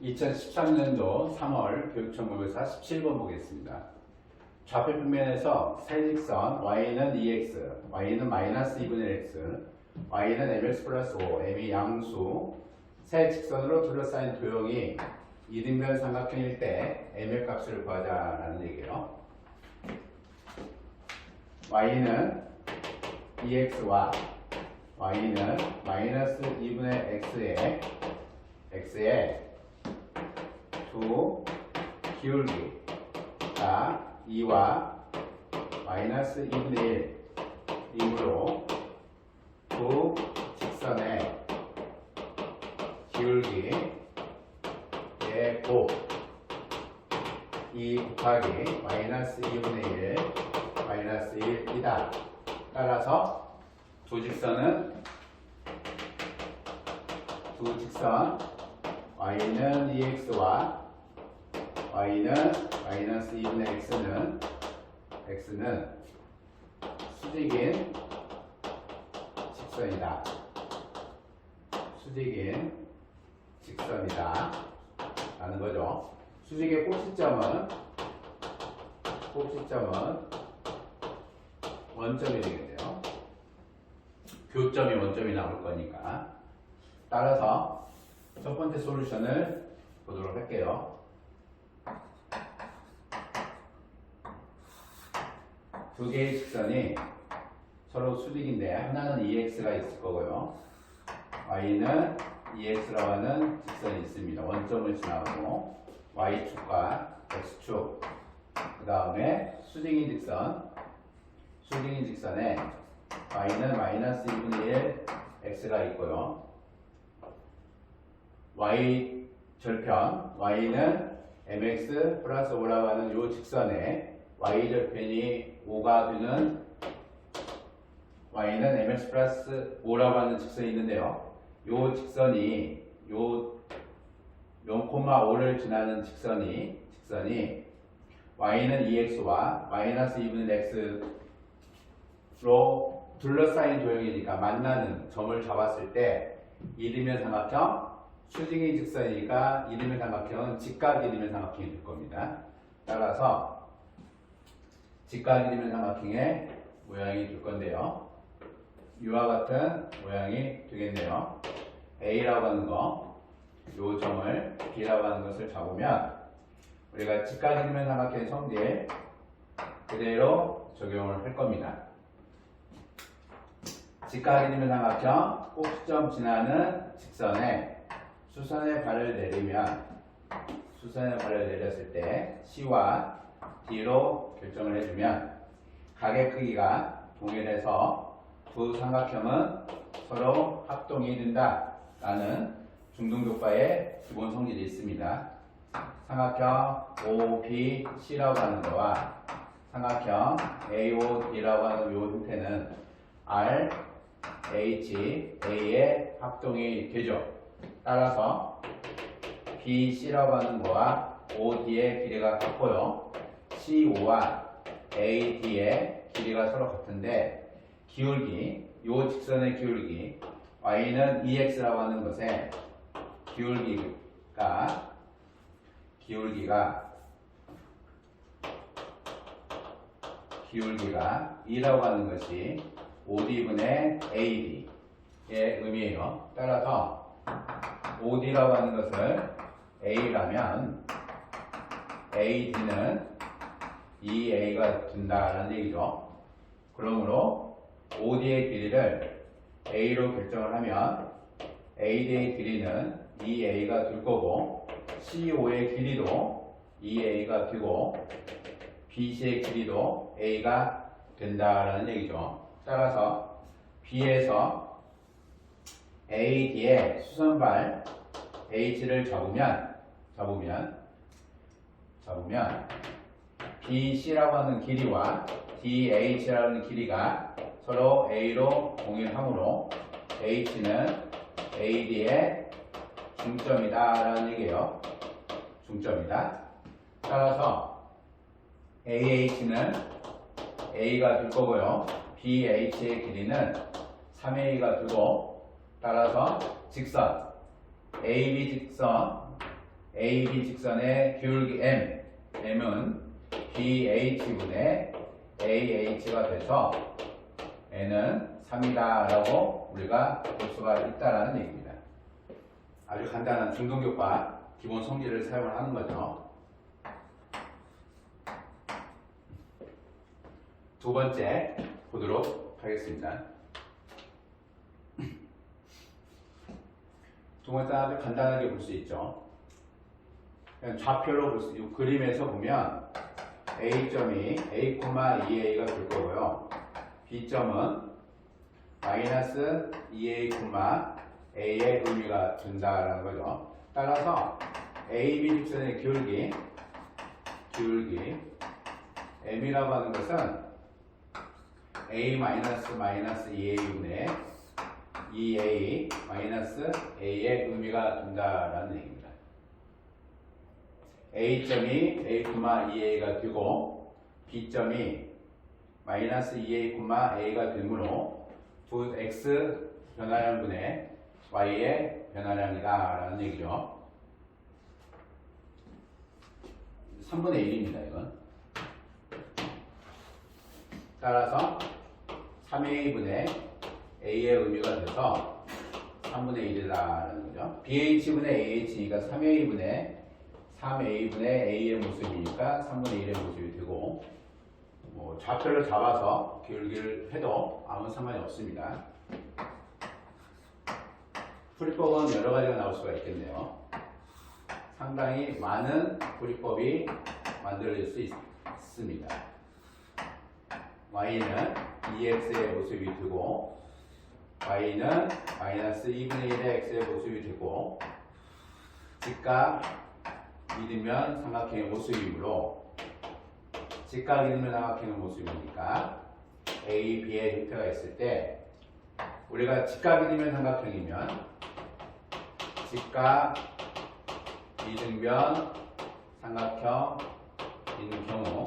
2013년도 3월 교육청구교사 17번 보겠습니다. 좌표 평면에서 사직선 y는 2x, y는 마이너스 2분의 x, y는 mx 플러스 5, m이 양수, 세 직선으로 둘러싸인 도형이 이등변 삼각형일 때 m의 값을 구하자라는 얘기예요. y는 2x와 y는 마이너스 2분의 x에 두 기울기가 2와 마이너스 2분의 1이므로 두 직선의 기울기의 곱 2 곱하기 마이너스 2분의 1 마이너스 1이다. 따라서 두 직선 y는 2x와 y는 마이너스 2분의 x는 수직인 직선이다. 수직인 직선이다 라는 거죠. 수직의 꼭지점은 원점이 되겠네요. 교점이 원점이 나올 거니까. 따라서 첫 번째 솔루션을 보도록 할게요. 두 개의 직선이 서로 수직인데 하나는 2x가 있을 거고요. y는 2x라고 하는 직선이 있습니다. 원점을 지나고 y축과 x축, 그 다음에 수직인 직선에 y는 마이너스 2분의 1 x가 있고요. y 절편 y는 mx 플러스 5라고 하는 이 직선에 y 절편이 5가 되는 y는 mx 플러스 5라고 하는 직선이 있는데요. 이 직선이 0,5를 지나는 직선이 y는 2x와 마이너스 2분의 x로 둘러싸인 도형이니까 만나는 점을 잡았을 때 이등변 삼각형, 수직인 직선이니까 이등변 삼각형은 직각 이등변 삼각형이 될 겁니다. 따라서 직각 이등변 삼각형의 모양이 될 건데요. 이와 같은 모양이 되겠네요. A라고 하는 거, 이 점을 B라고 하는 것을 잡으면 우리가 직각 이등변 삼각형의 성질 그대로 적용을 할 겁니다. 직각 이등변 삼각형 꼭지점 지나는 직선에 수선의 발을 내렸을 때 C와 D로 결정을 해주면 각의 크기가 동일해서 두 삼각형은 서로 합동이 된다라는 중등교과의 기본 성질이 있습니다. 삼각형 OBC라고 하는 거와 삼각형 AOD라고 하는 이 형태는 RHA의 합동이 되죠. 따라서 BC라고 하는 거와 OD의 길이가 같고요. CO와 AD의 길이가 서로 같은데 기울기, 이 직선의 기울기 y는 2x라고 하는 것에 기울기가 2라고 하는 것이 5d분의 AD의 의미예요. 따라서 5d라고 하는 것을 A라면 AD는 2A가 된다는 얘기죠. 그러므로 OD의 길이를 A로 결정을 하면 AD의 길이는 2A가 될 거고 CO의 길이도 2A가 되고 BC의 길이도 A가 된다라는 얘기죠. 따라서 B에서 AD의 수선발 H를 잡으면 BC라고 하는 길이와 DH라고 하는 길이가 서로 A로 동일하므로 H는 AD의 중점이다 라는 얘기예요. 중점이다. 따라서 AH는 A가 될 거고요. BH의 길이는 3A가 되고 따라서 직선 AB 직선 AB 직선의 기울기 M은 BH분의 AH가 돼서 N은 3이다 라고 우리가 볼 수가 있다라는 얘기입니다. 아주 간단한 중등교과 기본 성질을 사용을 하는 거죠. 두 번째 보도록 하겠습니다. 두 번째 아주 간단하게 볼 수 있죠. 그냥 좌표로 볼 수 있고 그림에서 보면 A점이 A, 2A가 될 거고요. B점은 마이너스 2A, A의 의미가 된다라는 거죠. 따라서 AB 직선의 기울기 M이라고 하는 것은 A 마이너스 2A분의 2A 마이너스 A의 의미가 된다라는 얘기입니다. A점이 A, 2A가 되고 B점이 마이너스 2A, A가 되므로 두 X 변화량분의 Y의 변화량이다 라는 얘기죠. 3분의 1입니다 이건. 따라서 3A분의 A의 의미가 돼서 3분의 1이라는 거죠. BH분의 AH니까 3A분의 A의 모습이니까 3분의 1의 모습이 되고, 뭐 좌표를 잡아서 기울기를 해도 아무 상관이 없습니다. 풀이법은 여러 가지가 나올 수가 있겠네요. 상당히 많은 풀이법이 만들어질 수 있습니다. Y는 2x의 모습이 되고 Y는 마이너스 2분의 1의 x의 모습이 되고 직각 이등변 삼각형의 모습이므로 직각 이등변 삼각형의 모습이니까 A, B의 형태가 있을 때 우리가 직각 이등변 삼각형이면 직각 이등변 삼각형인 경우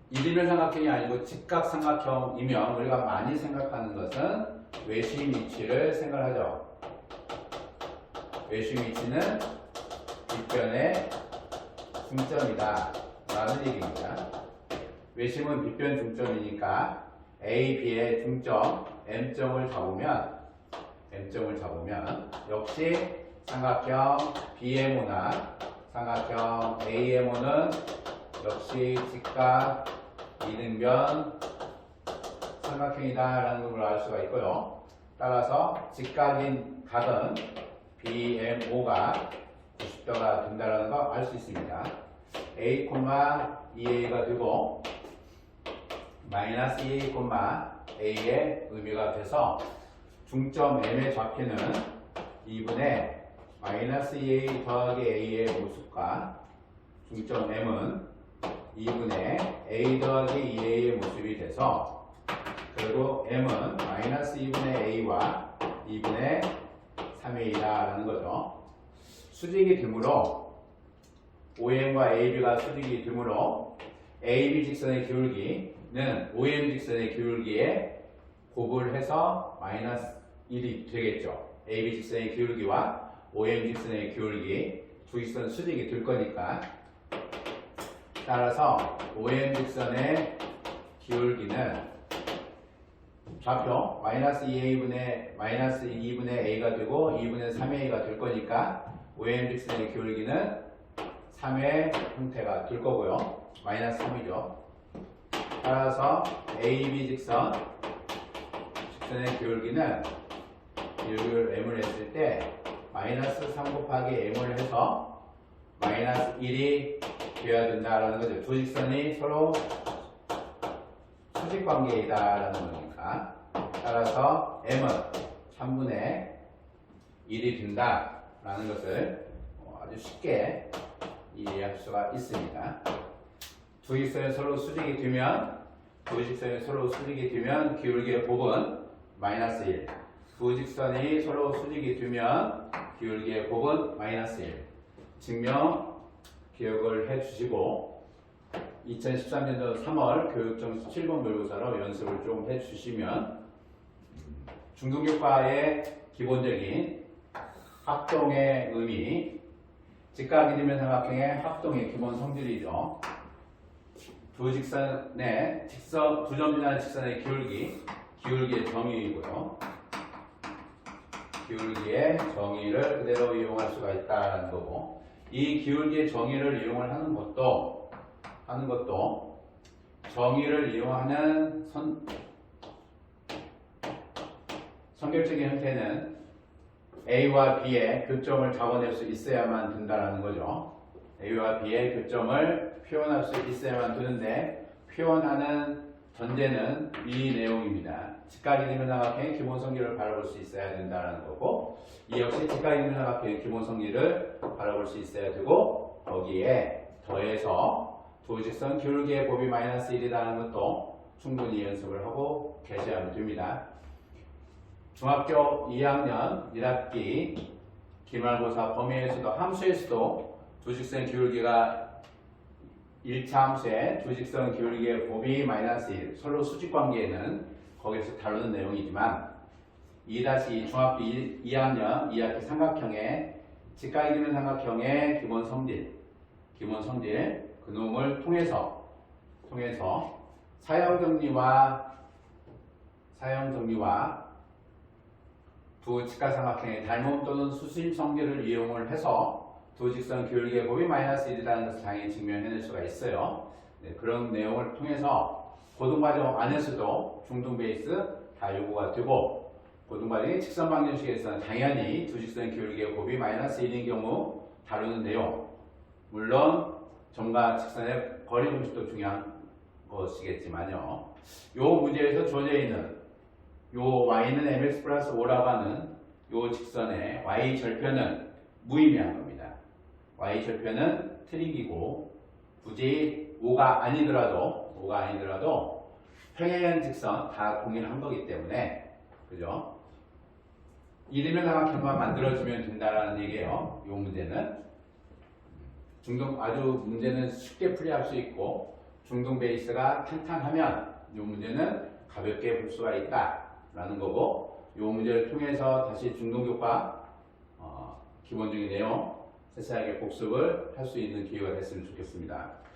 이등변 삼각형이 아니고 직각 삼각형이면 우리가 많이 생각하는 것은 외심 위치를 생각하죠. 외심 위치는 빗변의 중점이다 라는 얘기입니다. 외심은 빗변 중점이니까 A, B의 중점 M점을 잡으면 역시 삼각형 BMO나 삼각형 AMO는 역시 직각 이등변 삼각형이다 라는 걸 알 수가 있고요. 따라서 직각인 각은 BMO가 90도가 된다는 거 알 수 있습니다. A, 2A가 되고 마이너스 2A, A의 의미가 돼서 중점 M의 좌표는 2분의 마이너스 2A 더하기 A의 모습과 중점 M은 2분의 A 더하기 2A의 모습이 돼서 결국 M은 마이너스 2분의 A와 2분의 3A라는 거죠. 수직이 되므로 OM과 AB가 수직이 되므로 AB 직선의 기울기는 OM 직선의 기울기에 곱을 해서 마이너스 1이 되겠죠. AB 직선의 기울기와 OM 직선의 기울기 두 직선 수직이 될 거니까 따라서 OM 직선의 기울기는 좌표 마이너스 2분의 A가 되고 2분의 3A가 될 거니까 OM 직선의 기울기는 3의 형태가 될 거고요. 마이너스 3이죠. 따라서 AB 직선의 기울기는 기울기를 M을 했을 때 마이너스 3 곱하기 M을 해서 마이너스 1이 되어야 된다라는 거죠. 두 직선이 서로 수직 관계이다라는 거니까. 따라서 M은 3분의 1이 된다라는 것을 아주 쉽게 이해할 수가 있습니다. 두 직선이 서로 수직이 되면 기울기의 곱은 마이너스 1. 두 직선이 서로 수직이 되면 기울기의 곱은 마이너스 1. 증명 기억을 해주시고 2013년도 3월 교육점수 7번 모의고사로 연습을 좀 해주시면 중등교과의 기본적인 합동의 의미, 직각 이등변 삼각형의 합동의 기본 성질이죠. 두 직선의 두 점 지나는 직선의 기울기의 정의이고요. 기울기의 정의를 그대로 이용할 수가 있다는 거고, 이 기울기의 정의를 이용을 하는 것도 정의를 이용하는 선결적인 형태는 A와 B의 교점을 잡아낼 수 있어야만 된다는 거죠. A와 B의 교점을 표현할 수 있어야만 되는데, 표현하는 전제는 이 내용입니다. 직각이등변 삼각형의 기본 성질을 바라볼 수 있어야 된다는 거고, 이 역시 직각이등변 삼각형의 기본 성질을 바라볼 수 있어야 되고, 거기에 더해서 두 직선 기울기의 곱이 마이너스 1이라는 것도 충분히 연습을 하고 계셔야 됩니다. 중학교 2학년 1학기 기말고사 범위에서도 함수에서도 두 직선 기울기가 1차 함수에 두 직선 기울기의 곱이 마이너스 1 서로 수직 관계는 거기서 다루는 내용이지만, 2-2 중학교 2학년 2학기 삼각형의 직각이등변 삼각형의 기본 성질 그놈을 통해서 사형 정리와 두 직각삼각형의 닮음 또는 수심 성질을 이용을 해서 두 직선 기울기의 곱이 마이너스 1이라는 것을 당연히 증명해낼 수가 있어요. 네, 그런 내용을 통해서 고등과정 안에서도 중등 베이스 다 요구가 되고, 고등과정의 직선 방정식에서는 당연히 두 직선 기울기의 곱이 마이너스 1인 경우 다루는 내용, 물론 점과 직선의 거리 공식도 중요한 것이겠지만요. 요 문제에서 주어져 있는 요 y는 mx 플러스 5라고 하는 요 직선의 y 절편은 무의미한 겁니다. y 절편은 트릭이고, 굳이 5가 아니더라도 평행한 직선 다 공유한 거기 때문에, 그죠? 이등변 삼각형만 만들어주면 된다라는 얘기예요. 요 문제는 문제는 쉽게 풀이할 수 있고, 중등 베이스가 탄탄하면 요 문제는 가볍게 풀 수가 있다라는 거고, 요 문제를 통해서 다시 중등교과 기본적인 내용 세세하게 복습을 할 수 있는 기회가 됐으면 좋겠습니다.